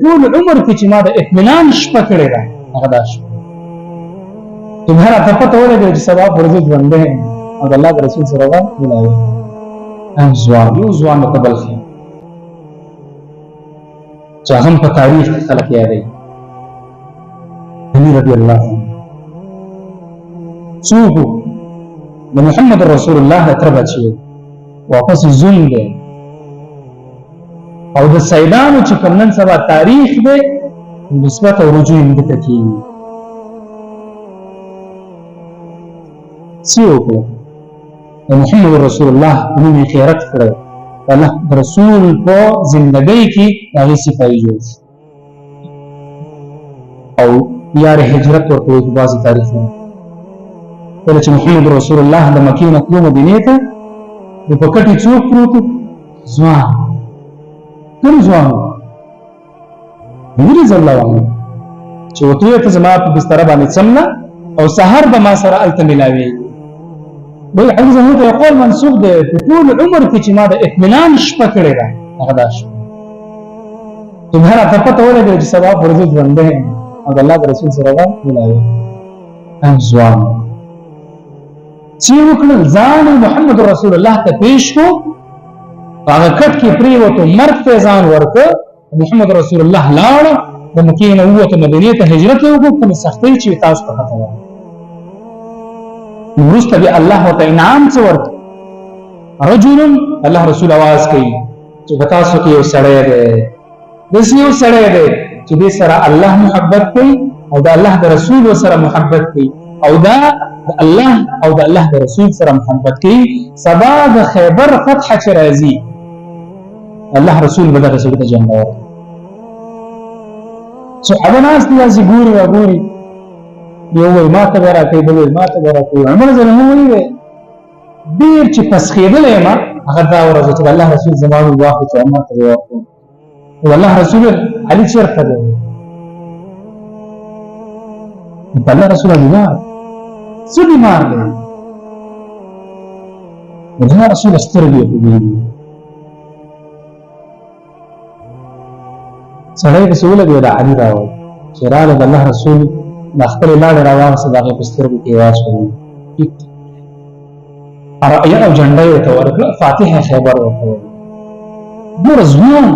ټول عمر کې چې ما د اطمینان شپه کړې ده هغه دا شپه تمہارا ته پته ولګي چې سبا ورځ ژوندې او د الله رسول سره ولاړ هم ځوان یو ځوان ته بل خي چې هم په تاریخ خلک یادوي علي رضی الله عنه څوک د محمد رسول الله تر بچي واپس زوم دی او د سیدانو چې کوم نن سبا تاریخ دی نسبت او رجوع یې دته کیږي څوک محمد رسول الله نومي خیرت کړو الله رسول په زندګۍ کې هغه صفای جوړ او یار هجرت ورته په بعض تاریخونه کله چې محمد رسول الله د مکې نه تلو مدینې ته په کټي څوک پروت ځوان کوم ځوان نبی رضی الله عنه چې وته ته زما په بستر باندې څمنه او سحر به ما سره الته ملاوي بل حدیث هو ته قول منسوخ ده په ټول عمر کې چې ما د اطمینان شپه کړې ده هغه دا شپه تمہارا ته پته ولګي چې سبا ورځ ژوندې او د الله رسول سره ملاوي هم ځوان چې وکړل ځان محمد رسول الله ته پیش کو هغه کټ کې پریوته مرګ ته ځان ورکړ محمد رسول الله لاړ د مکې نه ووته مدینې ته هجرت وکړ کوم سختۍ چې تاسو ته پته وه ورسته به الله ته انعام څه ورکړ رجل الله رسول आवाज کوي چې تاسو کې یو سړی دی داسې یو سړی دی چې دې سره الله محبت کوي او د الله د رسول سره محبت کوي او دا الله او د الله د رسول سره محبت کوي سبا د خیبر فتح چې راځي الله رسول به دغه څه ته جنت ورکړي صحابه ناس دي ګوري راګوري یو وای ما ته راکې بل وای ما ته راکې عمر زنه وی ډیر چې پسخېدلې ما هغه دا ورځ چې الله رسول زمانو واخو چې عمر ته واخو والله رسول علي چیرته دی الله رسول الله څه بیمار دی الله رسول سترګې دی سړی رسول الله د علي راو چې رااله د الله رسول د خپل لاړې راوغسته د هغې په سترګو کې واچوي رايه او جنډه یې ورته ورکړه فاتحه خیبر ورته وویل ګوره ځوان